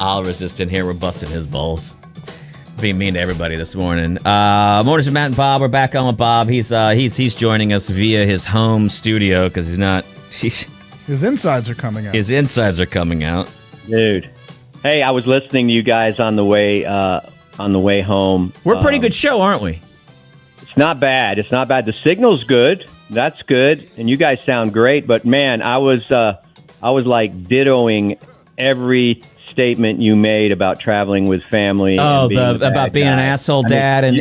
Oliver's just in here. We're busting his balls. Being mean to everybody this morning. Mornings with Matt and Bob. We're back on with Bob. He's joining us via his home studio because he's not. His insides are coming out. His insides are coming out. Dude. Hey, I was listening to you guys on the way home. We're a pretty good show, aren't we? It's not bad. The signal's good. That's good, and you guys sound great. But man, I was like dittoing every statement you made about traveling with family. Oh, about being an asshole dad and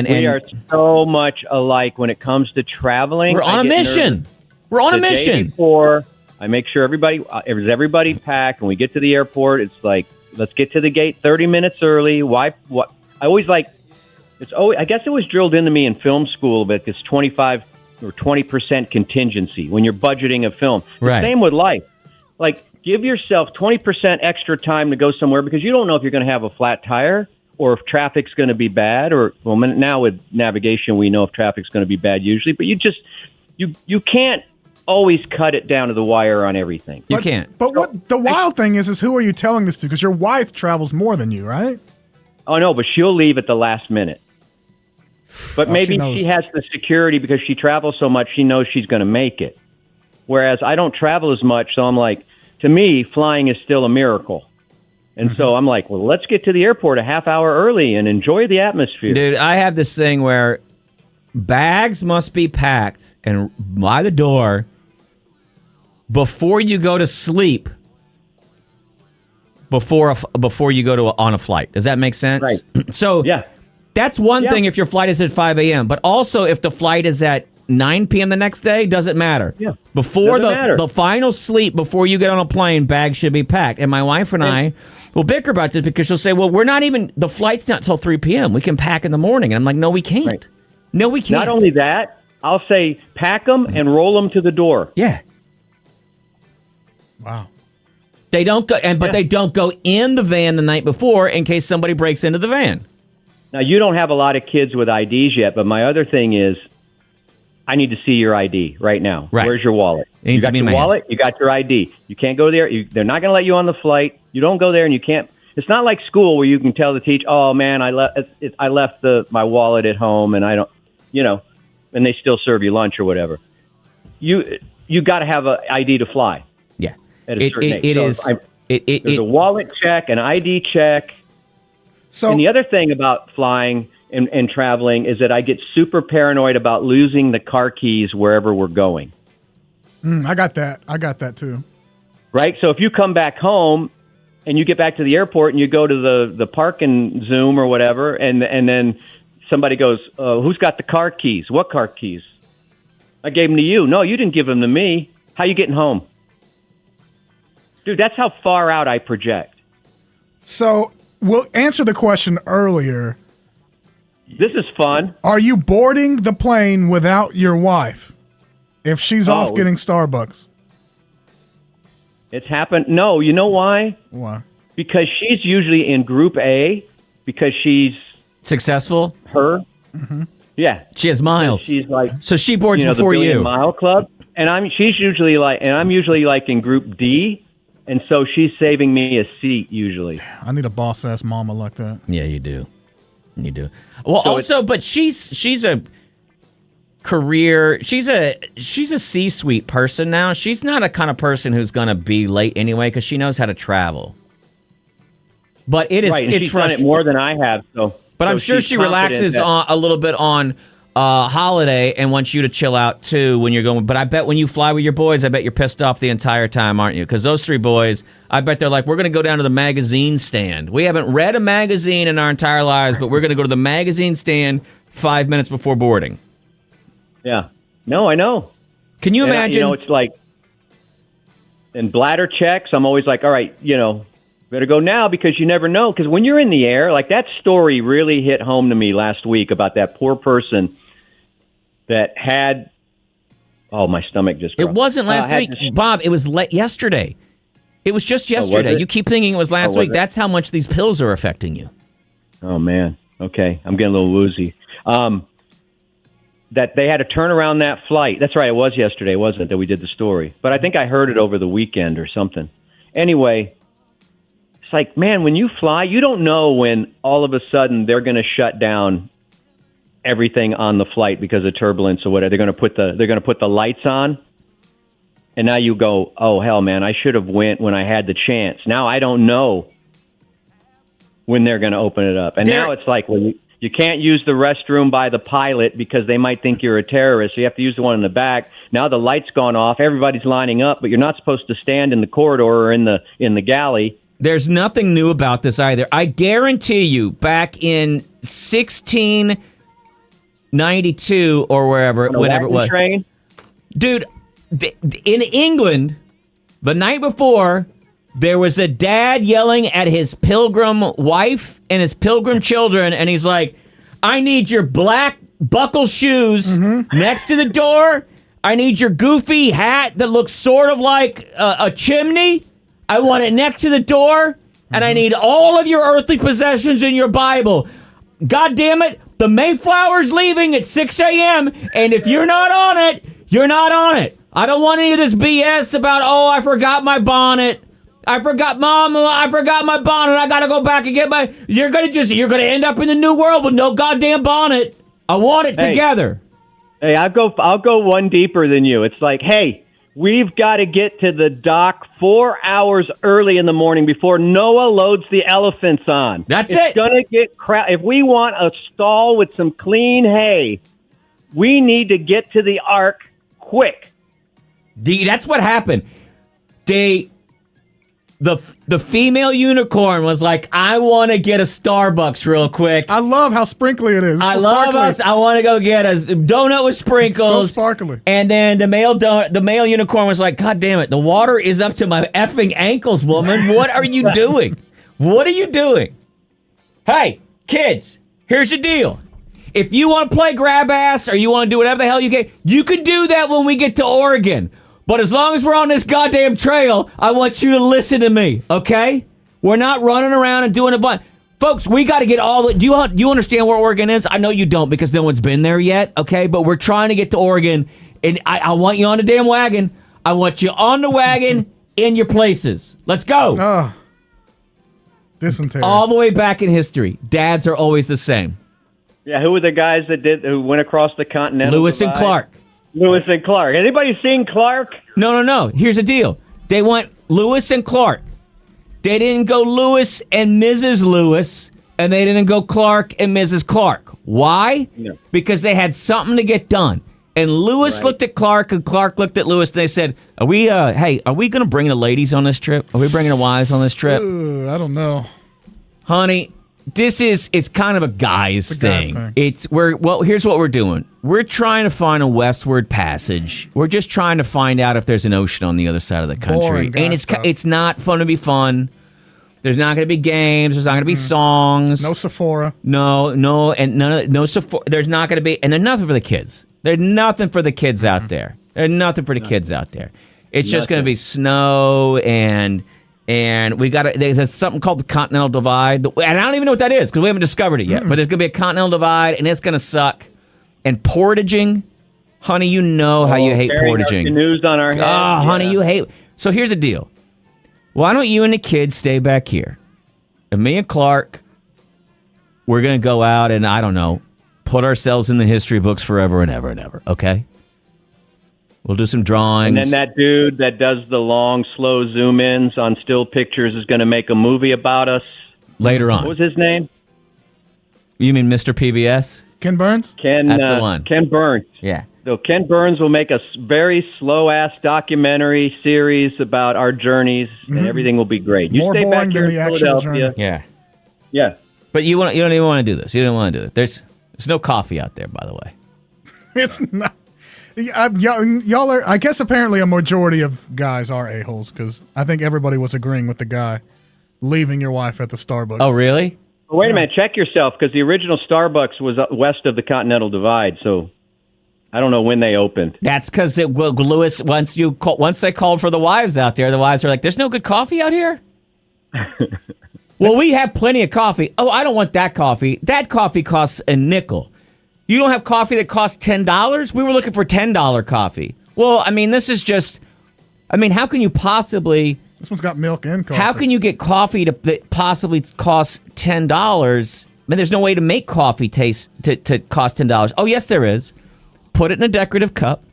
we are so much alike when it comes to traveling. We're on a mission. We're on a mission. Before, I make sure everybody packed. When we get to the airport, it's like, let's get to the gate 30 minutes early. Why? What? I always like. It's always. I guess it was drilled into me in film school, but it's 25 or 20% contingency when you're budgeting a film. Right. Same with life. Like, give yourself 20% extra time to go somewhere because you don't know if you're going to have a flat tire or if traffic's going to be bad. Or well, now with navigation, we know if traffic's going to be bad usually. But you can't always cut it down to the wire on everything. You can't. But what the wild thing is who are you telling this to? Because your wife travels more than you, right? Oh, no, but she'll leave at the last minute. But maybe she has the security because she travels so much, she knows she's going to make it. Whereas I don't travel as much, so I'm like, to me, flying is still a miracle. And so I'm like, well, let's get to the airport a half hour early and enjoy the atmosphere. Dude, I have this thing where bags must be packed and by the door before you go to sleep, before you go on a flight. Does that make sense? Right. So yeah. That's one thing if your flight is at 5 a.m., but also if the flight is at 9 p.m. the next day, doesn't matter. Yeah. Before Doesn't matter. the final sleep, before you get on a plane, bags should be packed. And my wife and I will bicker about this because she'll say, well, the flight's not till 3 p.m. We can pack in the morning. And I'm like, no, we can't. Right. No, we can't. Not only that, I'll say pack them and roll them to the door. Yeah. Wow. They don't go, but they don't go in the van the night before in case somebody breaks into the van. Now, you don't have a lot of kids with IDs yet, but my other thing is I need to see your ID right now. Right. Where's your wallet? You got your wallet, you got your ID. You can't go there. They're not going to let you on the flight. You don't go there and you can't. It's not like school where you can tell the teacher, oh, man, I left my wallet at home and I don't, and they still serve you lunch or whatever. You got to have an ID to fly. Yeah. At a certain age. There's a wallet check, an ID check. And the other thing about flying and traveling is that I get super paranoid about losing the car keys wherever we're going. I got that too. Right? So if you come back home and you get back to the airport and you go to the park and Zoom or whatever, and then somebody goes, who's got the car keys? What car keys? I gave them to you. No, you didn't give them to me. How you getting home? Dude, that's how far out I project. So we'll answer the question earlier. This is fun. Are you boarding the plane without your wife if she's off getting Starbucks? It's happened. No, you know why? Why? Because she's usually in Group A because she's successful. Her? Mm-hmm. Yeah. She has miles. She's like, so she boards before the you. Mile Club. And I'm usually like in Group D. And so she's saving me a seat usually. I need a boss ass mama like that. Yeah, you do. You do. Well, so but she's a career. She's a C-suite person now. She's not a kind of person who's going to be late anyway because she knows how to travel. But it is. Right, and it's she's done it more than I have. But I'm sure she relaxes a little bit on holiday and wants you to chill out too when you're going. But I bet when you fly with your boys, I bet you're pissed off the entire time, aren't you? Because those three boys, I bet they're like, we're going to go down to the magazine stand. We haven't read a magazine in our entire lives, but we're going to go to the magazine stand 5 minutes before boarding. Yeah. No, I know. Can you imagine? It's like in bladder checks, I'm always like, all right, better go now because you never know. Because when you're in the air, like that story really hit home to me last week about that poor person that had, my stomach just It wasn't last week, Bob. It was yesterday. It was just yesterday. You keep thinking it was last week. That's how much these pills are affecting you. Oh, man. Okay. I'm getting a little woozy. That they had to turn around that flight. That's right. It was yesterday, wasn't it, that we did the story? But I think I heard it over the weekend or something. Anyway, it's like, man, when you fly, you don't know when all of a sudden they're going to shut down everything on the flight because of turbulence or whatever. They're going to put the lights on, and now you go, oh hell, man, I should have went when I had the chance. Now I don't know when they're going to open it up, and now it's like, well, you can't use the restroom by the pilot because they might think you're a terrorist. So you have to use the one in the back. Now the light's gone off. Everybody's lining up, but you're not supposed to stand in the corridor or in the galley. There's nothing new about this either. I guarantee you, back in 1692 or whenever it was, train? Dude, in England, the night before, there was a dad yelling at his pilgrim wife and his pilgrim children, and he's like, I need your black buckle shoes next to the door. I need your goofy hat that looks sort of like a chimney. I want it next to the door, and I need all of your earthly possessions in your Bible. God damn it, the Mayflower's leaving at 6 a.m., and if you're not on it, you're not on it. I don't want any of this BS about, oh, I forgot my bonnet. I forgot my bonnet. I gotta go back and get my. You're gonna end up in the new world with no goddamn bonnet. I want it together. Hey, I'll go one deeper than you. It's like, hey, we've got to get to the dock 4 hours early in the morning before Noah loads the elephants on. It's It's gonna get crap. If we want a stall with some clean hay, we need to get to the ark quick. That's what happened. The female unicorn was like, I want to get a Starbucks real quick. I love how sprinkly it is. I love us. I want to go get a donut with sprinkles. So sparkly. And then the male unicorn was like, God damn it, the water is up to my effing ankles, woman. What are you doing? What are you doing? Hey, kids, here's the deal. If you want to play grab ass or you want to do whatever the hell you can do that when we get to Oregon. But as long as we're on this goddamn trail, I want you to listen to me, okay? We're not running around and doing a bunch. Folks, we got to get all the... Do you understand where Oregon is? I know you don't because no one's been there yet, okay? But we're trying to get to Oregon, and I want you on the damn wagon. I want you on the wagon in your places. Let's go. Dysentery. All the way back in history, dads are always the same. Yeah, who were the guys who went across the continental Lewis divide? and Clark. Lewis and Clark. Anybody seen Clark? No. Here's the deal. They went Lewis and Clark. They didn't go Lewis and Mrs. Lewis, and they didn't go Clark and Mrs. Clark. Why? No. Because they had something to get done. And Lewis looked at Clark, and Clark looked at Lewis, and they said, are we going to bring the ladies on this trip? Are we bringing the wives on this trip? I don't know. Honey, it's kind of a guy's thing. Here's what we're doing. We're trying to find a westward passage. We're just trying to find out if there's an ocean on the other side of the country. And it's not fun to be fun. There's not going to be games. There's not going to be songs. No Sephora. No, and no Sephora. There's not going to be, and there's nothing for the kids. There's nothing for the kids out there. There's nothing for the kids out there. It's just going to be snow and there's something called the Continental Divide. And I don't even know what that is because we haven't discovered it yet. But there's going to be a Continental Divide, and it's going to suck. And portaging, honey, you know how you hate portaging. Canoes on our heads. Oh, honey, you hate. So here's the deal. Why don't you and the kids stay back here? And me and Clark, we're going to go out and, I don't know, put ourselves in the history books forever and ever and ever, okay? We'll do some drawings. And then that dude that does the long, slow zoom-ins on still pictures is going to make a movie about us. Later on. What was his name? You mean Mr. PBS? Ken Burns? That's the one. Ken Burns. Yeah. So Ken Burns will make a very slow-ass documentary series about our journeys, and everything will be great. You More stay boring back here than in the actual Philadelphia. journey. Yeah. Yeah. But you don't even want to do this. You don't want to do it. There's no coffee out there, by the way. It's not. Y'all are. I guess apparently a majority of guys are a-holes because I think everybody was agreeing with the guy leaving your wife at the Starbucks. Oh, really? Well, wait a minute. Check yourself because the original Starbucks was west of the Continental Divide, so I don't know when they opened. That's because Lewis. Once they called for the wives out there, the wives are like, "There's no good coffee out here." Well, we have plenty of coffee. Oh, I don't want that coffee. That coffee costs a nickel. You don't have coffee that costs $10? We were looking for $10 coffee. Well, I mean, this is just... I mean, how can you possibly This one's got milk and coffee. How can you get coffee that possibly costs $10? I mean, there's no way to make coffee taste to cost $10. Oh, yes, there is. Put it in a decorative cup.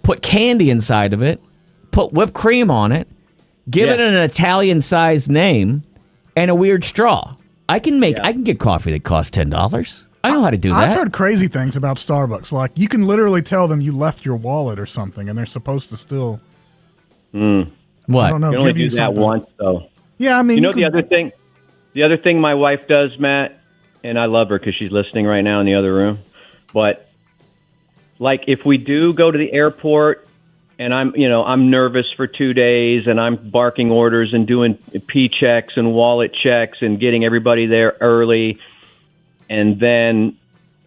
Put candy inside of it. Put whipped cream on it. Give it an Italian-sized name and a weird straw. I can get coffee that costs $10. I know how to do that. I've heard crazy things about Starbucks. Like, you can literally tell them you left your wallet or something, and they're supposed to still. What? I don't know. You only give do that something. once, though. Yeah, I mean, The other thing my wife does, Matt, and I love her because she's listening right now in the other room. But like, if we do go to the airport, and I'm nervous for 2 days, and I'm barking orders and doing P checks and wallet checks and getting everybody there early, and then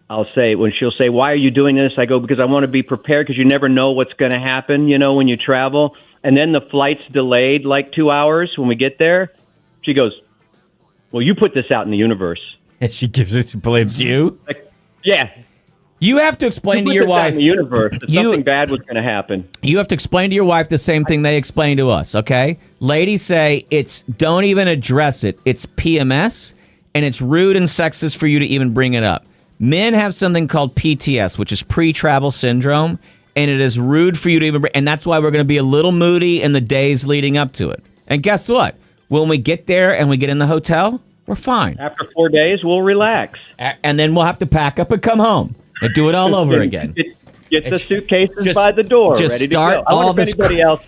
when she'll say, "Why are you doing this?" I go, "Because I want to be prepared, because you never know what's going to happen, when you travel." And then the flight's delayed like 2 hours when we get there. She goes, "Well, you put this out in the universe." And she believes you? Like, yeah. You have to explain to your wife. In the universe, that something bad was going to happen. You have to explain to your wife the same thing they explain to us, okay? Ladies say don't even address it. It's PMS, and it's rude and sexist for you to even bring it up. Men have something called PTS, which is pre-travel syndrome, and it is rude for you to even bring, and that's why we're going to be a little moody in the days leading up to it. And guess what? When we get there and we get in the hotel, we're fine. After 4 days, we'll relax. And then we'll have to pack up and come home. And do it all over again. Get the suitcases by the door, ready to go. I wonder if anybody else.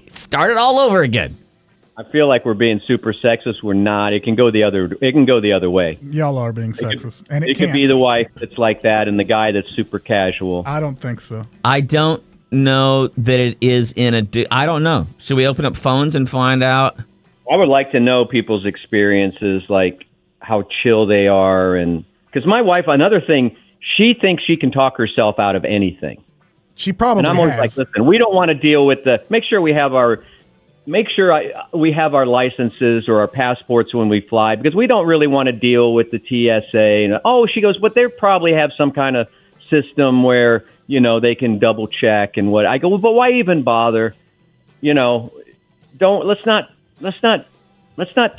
Start it all over again. I feel like we're being super sexist. We're not. It can go the other way. Y'all are being sexist, and it could be the wife that's like that, and the guy that's super casual. I don't think so. I don't know that it is I don't know. Should we open up phones and find out? I would like to know people's experiences, like how chill they are, and. Because my wife, another thing, she thinks she can talk herself out of anything. She probably And I'm always like, listen, we don't want to deal with make sure we have our licenses or our passports when we fly, because we don't really want to deal with the TSA. And she goes, but they probably have some kind of system where, they can double check and what. I go, well, but why even bother? Let's not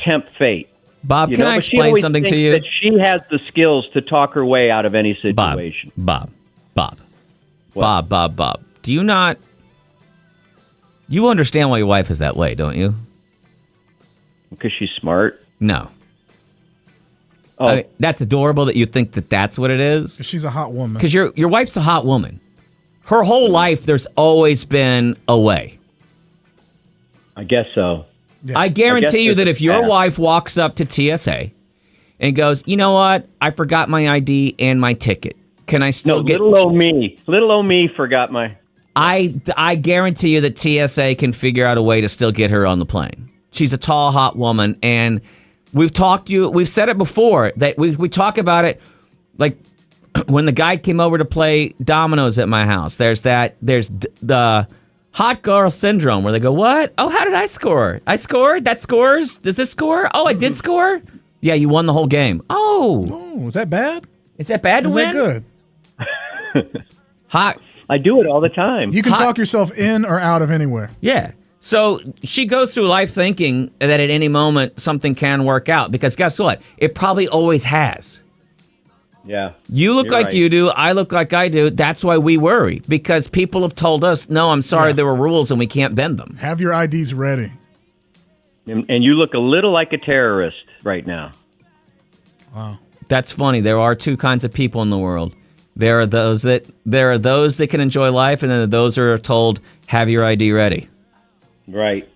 tempt fate. Bob, can I explain something to you? That she has the skills to talk her way out of any situation. Bob. Do you not? You understand why your wife is that way, don't you? Because she's smart. No. Oh, I mean, that's adorable that you think that that's what it is. She's a hot woman. Because your wife's a hot woman. Her whole life, there's always been a way. I guess so. Yeah. I guarantee you that if your wife walks up to TSA and goes, "You know what? I forgot my ID and my ticket. Can I still get..." Little old me forgot my... I guarantee you that TSA can figure out a way to still get her on the plane. She's a tall, hot woman, and we've said it before, that we talk about it, like when the guy came over to play dominoes at my house. There's the hot girl syndrome where they go, "What? Oh, how did I score? I scored? That scores? Does this score? Oh, I did score? Yeah, you won the whole game. Oh, is that bad? Is that bad to win? Is that good? Hot. I do it all the time. You can talk yourself in or out of anywhere. Yeah. So she goes through life thinking that at any moment something can work out, because guess what? It probably always has. Yeah. You look like you do. I look like I do. That's why we worry, because people have told us, "No, I'm sorry, there were rules and we can't bend them." Have your IDs ready. And you look a little like a terrorist right now. Wow. That's funny. There are two kinds of people in the world. There are those that can enjoy life, and then those who are told, "Have your ID ready." Right.